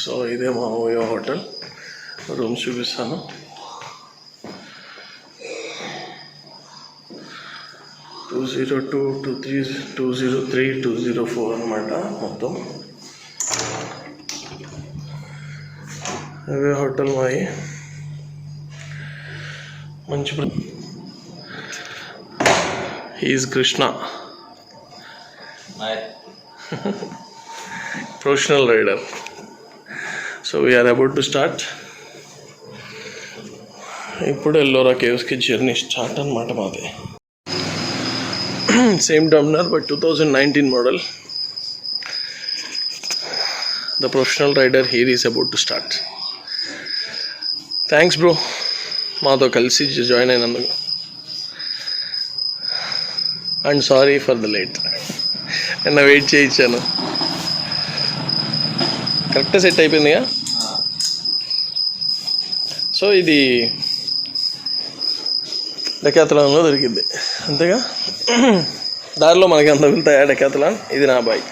So ఇదే మా OYO hotel rooms చూపిస్తాను. టూ 202, 203, 203, 204 అనమాట మొత్తం. అవే హోటల్ మాయి. మంచి is Krishna, professional rider. So we're about to start. ఇప్పుడు ఎల్లోరా కేవ్స్కి జర్నీ స్టార్ట్ అనమాట మాది. Same Dominar but 2019 model. The professional rider here is about to start. Thanks bro మాతో కలిసి జాయిన్ అయినందుకు. And sorry for the late. నిన్న వెయిట్ చేయించాను. కరెక్ట్గా సెట్ అయిపోయిందిగా. సో ఇది డెకాథలాన్లో దొరికింది అంతేగా. దారిలో మనకి అంత వెళ్తాయా డెకాథలాన్. ఇది నా bike.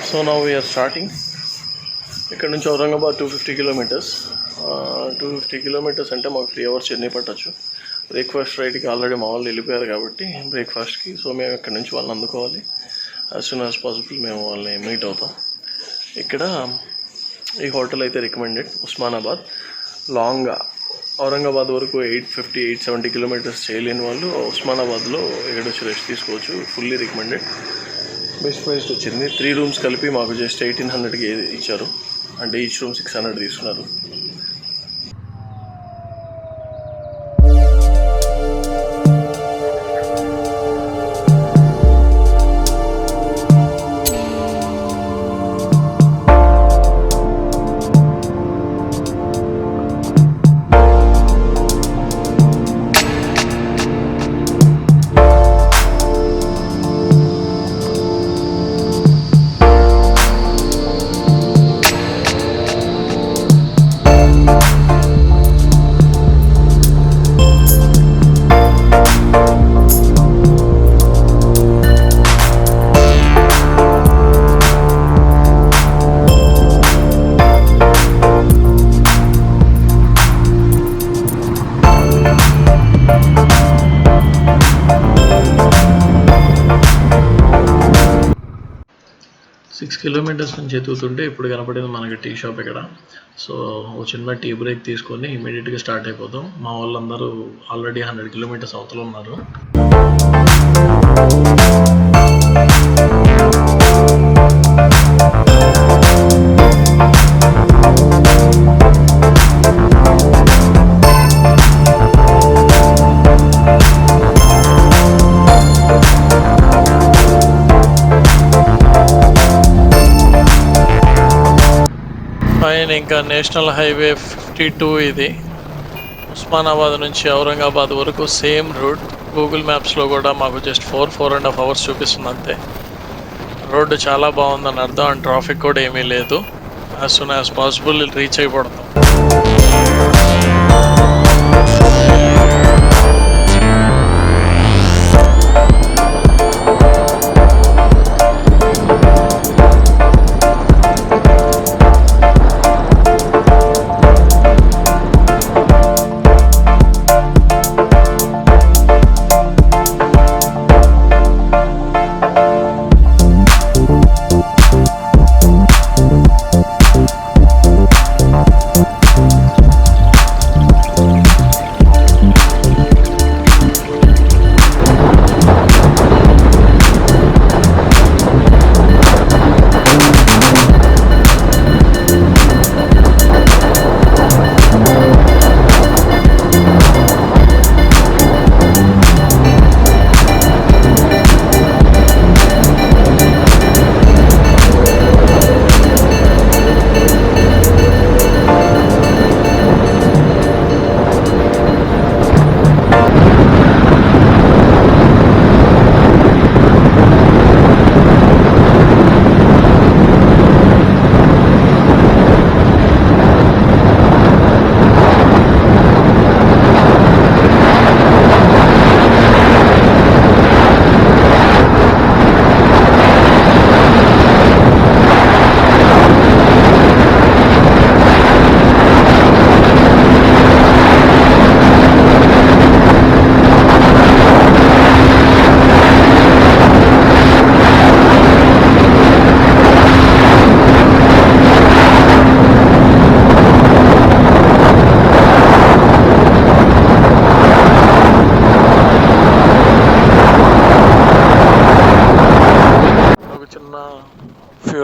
So now we're starting. ఇక్కడ నుంచి ఔరంగాబాద్ 250 కిలోమీటర్స్. 250 కిలోమీటర్స్ అంటే మాకు 3 hours జర్నీ పట్టచ్చు. బ్రేక్ఫాస్ట్ రైడ్కి ఆల్రెడీ మా వాళ్ళు వెళ్ళిపోయారు కాబట్టి బ్రేక్ఫాస్ట్కి. సో మేము ఇక్కడ నుంచి వాళ్ళని అందుకోవాలి. యాజ్ సూన్ యాజ్ పాసిబుల్ మేము వాళ్ళని మీట్ అవుతాం. ఇక్కడ ఈ హోటల్ అయితే రికమెండెడ్. ఉస్మానాబాద్ లాంగ్గా ఔరంగాబాద్ వరకు 850, 870 కిలోమీటర్స్ చేయలేని వాళ్ళు ఉస్మానాబాద్లో ఎక్కడొచ్చి రెస్ట్ తీసుకోవచ్చు. Fully recommended. బెస్ట్ ప్రైస్ వచ్చింది. 3 rooms కలిపి మాకు జస్ట్ 1800కి ఇచ్చారు. అంటే ఈచ్ రూమ్ 600 తీసుకున్నారు. కిలోమీటర్స్ నుంచి ఎత్తుతుంటే ఇప్పుడు కనపడింది మనకి టీ షాప్ ఇక్కడ. సో ఒక చిన్న టీ బ్రేక్ తీసుకొని ఇమీడియట్గా స్టార్ట్ అయిపోతాం. మా వాళ్ళందరూ ఆల్రెడీ 100 కిలోమీటర్స్ అవతల ఉన్నారు. ఇంకా నేషనల్ హైవే 52 ఇది. ఉస్మానాబాద్ నుంచి ఔరంగాబాద్ వరకు సేమ్ రూట్. గూగుల్ మ్యాప్స్లో కూడా మాకు జస్ట్ 4.5 hours చూపిస్తుంది అంతే. రోడ్డు చాలా బాగుందని అర్థం. అండ్ ట్రాఫిక్ కూడా ఏమీ లేదు. As soon as possible reach అయిపోతాం.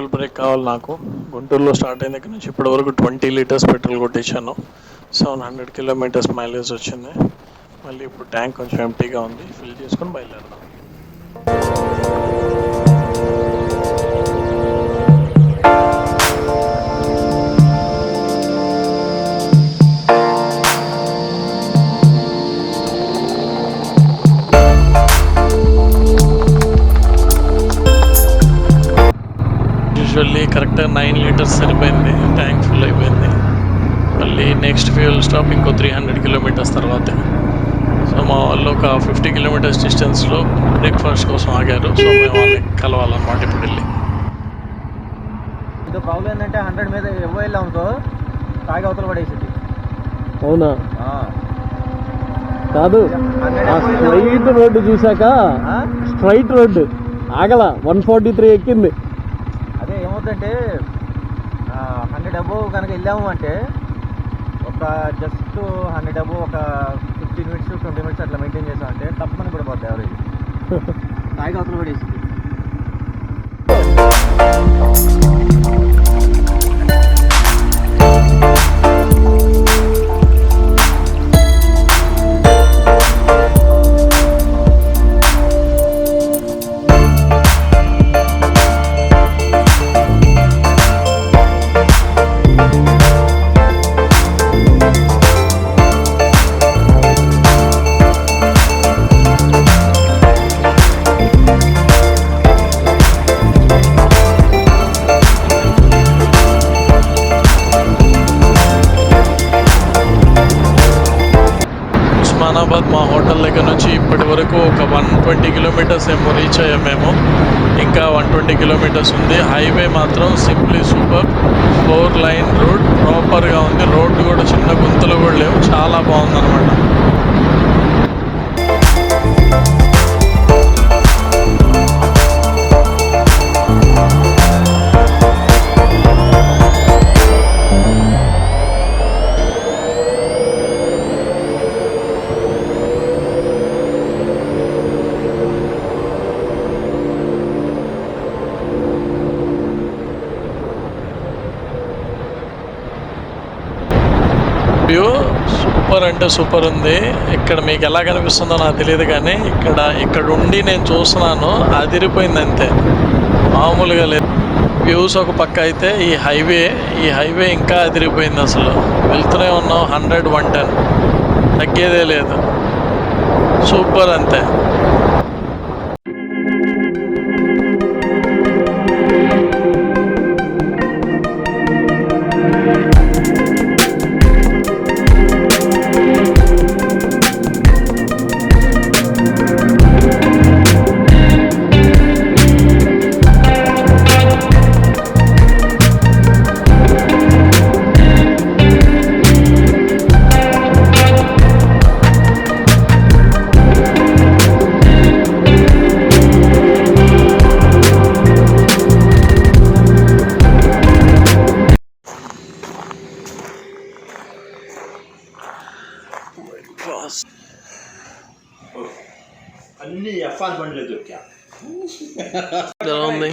ఫ్యూయల్ బ్రేక్ కావాలి నాకు. గుంటూరులో స్టార్ట్ అయిన దగ్గర నుంచి ఇప్పటి వరకు 20 లీటర్స్ పెట్రోల్ కొట్టించాను. 700 కిలోమీటర్స్ మైలేజ్ వచ్చింది. మళ్ళీ ఇప్పుడు ట్యాంక్ కొంచెం ఎంటీగా ఉంది, ఫిల్ చేసుకొని బయలుదేరదాం. యూజువల్లీ కరెక్ట్గా 9 లీటర్స్ సరిపోయింది, ట్యాంక్ ఫుల్ అయిపోయింది. మళ్ళీ నెక్స్ట్ ఫ్యూయల్ స్టాప్ ఇంకో 300 కిలోమీటర్స్ తర్వాతే. సో మా వాళ్ళు ఒక 50 కిలోమీటర్స్ డిస్టెన్స్లో బ్రేక్ఫాస్ట్ కోసం ఆగారు. సో మేము వాళ్ళని కలవాలన్నమాట ఇప్పుడు వెళ్ళి. ఇది ప్రాబ్లం ఏంటంటే 100 మీద ఇవ్వ వెళ్ళామనుకో తాగి అవతల పడేసింది. అవునా? కాదు, స్ట్రైట్ రోడ్డు చూసాక స్ట్రైట్ రోడ్డు ఆగల 143 ఎక్కింది. అదే ఏమవుతుందంటే 100 అబోవ్ కనుక వెళ్ళాము అంటే ఒక జస్ట్ 100 అబోవ్ ఒక 15 మినిట్స్ 20 మినిట్స్ అట్లా మెయింటైన్ చేసామంటే తప్పని పడిపోద్ది ఎవరేజ్. తాగి అవతల పడేసింది. ఉస్మానాబాద్ మా హోటల్ దగ్గర నుంచి ఇప్పటి వరకు ఒక 120 కిలోమీటర్స్ ఏమో రీచ్ అయ్యాం మేము. ఇంకా 120 కిలోమీటర్స్ ఉంది. హైవే మాత్రం సింప్లీ సూపర్. 4 లైన్ రోడ్ ప్రాపర్గా ఉంది. రోడ్డు కూడా చిన్న గుంతలు కూడా లేవు, చాలా బాగుందన్నమాట. వ్యూ సూపర్ అంటే సూపర్ ఉంది. ఇక్కడ మీకు ఎలా కనిపిస్తుందో నాకు తెలియదు, కానీ ఇక్కడ ఉండి నేను చూస్తున్నాను, అదిరిపోయింది అంతే, మామూలుగా లేదు. వ్యూస్ ఒక పక్క అయితే ఈ హైవే ఇంకా అదిరిపోయింది. అసలు వెళ్తూనే ఉన్నాం, 100, 110 తగ్గేదే లేదు. సూపర్ అంతే. అన్ని ఎఫ్ఆర్ బండ్లే దొరికా. ఎలా ఉంది?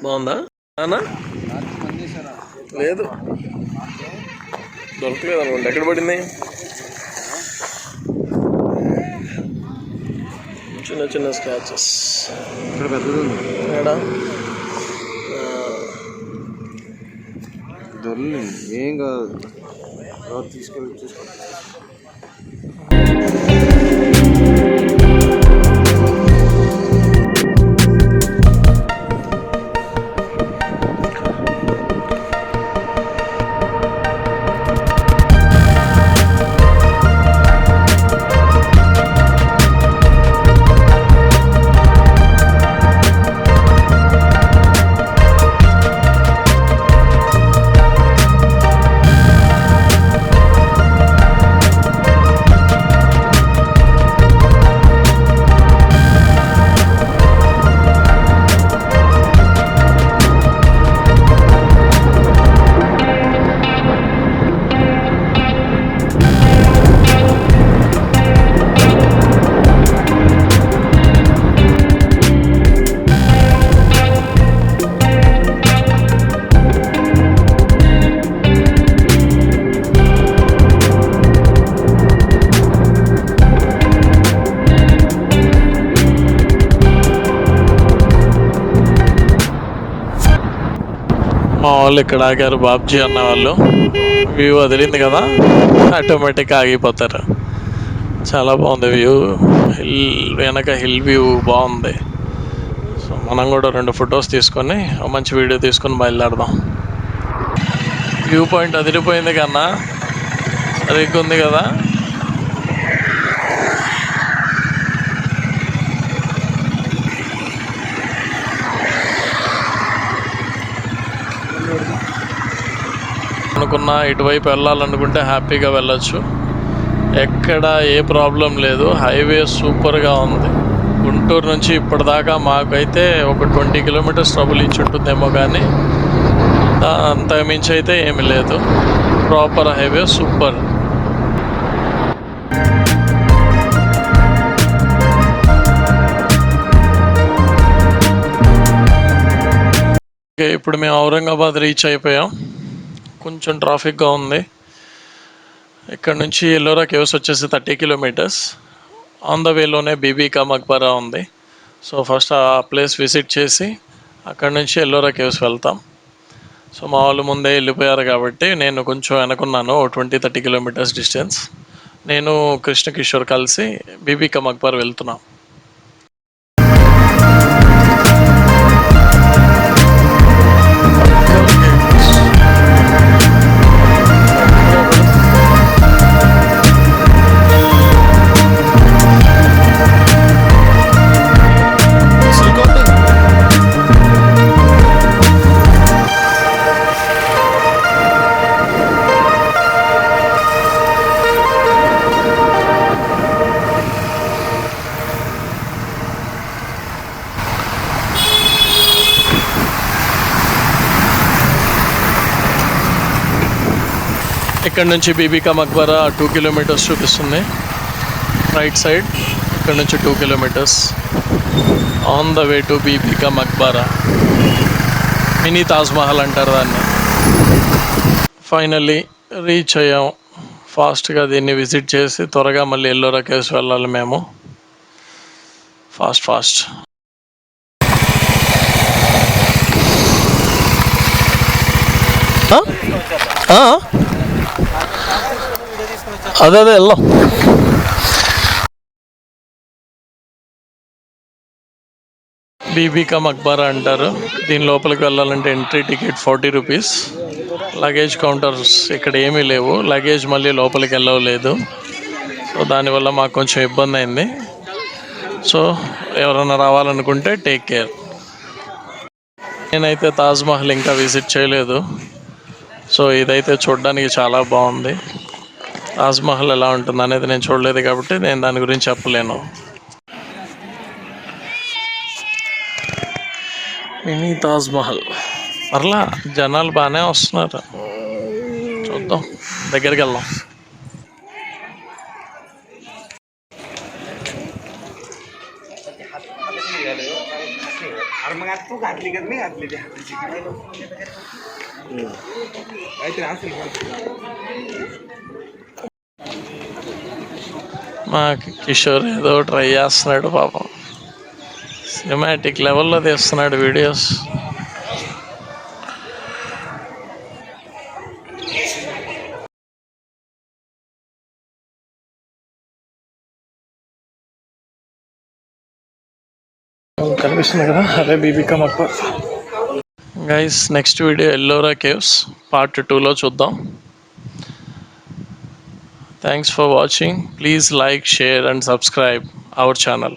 బాగుందా? లేదు, దొరకలేదు అనుకోండి. ఎక్కడ పడింది? చిన్న చిన్న స్క్రాచెస్. ఇక్కడ పెద్దది ఉంది. ఎక్కడ దొరలేదు, ఏం కాదు. తీసుకెళ్ళి చూసుకో. మా వాళ్ళు ఇక్కడ ఆగారు, బాబ్జీ అన్న వాళ్ళు. వ్యూ వదిలింది కదా, ఆటోమేటిక్గా ఆగిపోతారు. చాలా బాగుంది వ్యూ. వెనక హిల్ వ్యూ బాగుంది. సో మనం కూడా 2 ఫొటోస్ తీసుకొని ఒక మంచి వీడియో తీసుకొని బయలుదేరదాం. వ్యూ పాయింట్ అదిరిపోయింది కన్నా, సరిగ్గా ఉంది కదా. అనుకున్నా ఇటువైపు వెళ్ళాలనుకుంటే హ్యాపీగా వెళ్ళొచ్చు. ఎక్కడ ఏ ప్రాబ్లం లేదు. హైవే సూపర్గా ఉంది. గుంటూరు నుంచి ఇప్పటిదాకా మాకైతే ఒక 20 కిలోమీటర్స్ ట్రబుల్ ఇచ్చి ఉంటుందేమో, కానీ అంతకు మించి అయితే ఏమి లేదు. Proper highway, super. ఓకే, ఇప్పుడు మేము ఔరంగాబాద్ రీచ్ అయిపోయాం. కొంచెం ట్రాఫిక్గా ఉంది. ఇక్కడ నుంచి ఎల్లోరా కేవ్స్ వచ్చేసి 30 kilometres. On the వేలోనే BB ka Maqbara ఉంది. సో ఫస్ట్ ఆ ప్లేస్ విజిట్ చేసి అక్కడ నుంచి ఎల్లోరా కేవ్స్ వెళ్తాం. సో మా వాళ్ళు ముందే వెళ్ళిపోయారు కాబట్టి నేను కొంచెం వెనకున్నాను, 20-30 కిలోమీటర్స్ డిస్టెన్స్. నేను కృష్ణ కిషోర్ కలిసి బీబీ కా మక్బరా వెళ్తున్నాం. ఇక్కడ నుంచి బీబీ కా మక్బరా 2 కిలోమీటర్స్ చూపిస్తుంది. రైట్ సైడ్ ఇక్కడ నుంచి 2 kilometres. On the way to Bibi ka Maqbara. Mini Taj Mahal అంటారు దాన్ని. ఫైనల్లీ రీచ్ అయ్యాం. ఫాస్ట్గా దీన్ని విజిట్ చేసి త్వరగా మళ్ళీ ఎల్లోరా కేవ్స్ వెళ్ళాలి మేము. ఫాస్ట్. అదే వెళ్దాం. బీబీ కా మక్బరా అంటారు. దీని లోపలికి వెళ్ళాలంటే entry ticket 40 rupees. Luggage counters ఇక్కడ ఏమీ లేవు. లగేజ్ మళ్ళీ లోపలికి వెళ్ళలేదు. సో దానివల్ల మాకు కొంచెం ఇబ్బంది అయింది. సో ఎవరైనా రావాలనుకుంటే టేక్ కేర్. నేనైతే తాజ్మహల్ ఇంకా విజిట్ చేయలేదు. సో ఇదైతే చూడడానికి చాలా బాగుంది. తాజ్మహల్ ఎలా ఉంటుంది అనేది నేను చూడలేదు కాబట్టి నేను దాని గురించి చెప్పలేను. మినీ తాజ్మహల్. పర్లా, జనాలు బాగానే వస్తున్నారు. చూద్దాం, దగ్గరికి వెళ్దాం. మా కిషోర్ ఏదో ట్రై చేస్తున్నాడు పాపం. సినిమాటిక్ లెవెల్లో తీస్తున్నాడు వీడియోస్. కనిపిస్తుంది కదా, అదే Bibi ka Maqbara. Guys, next video Ellora caves part 2లో చూద్దాం. Thanks for watching. Please like, share and subscribe our channel.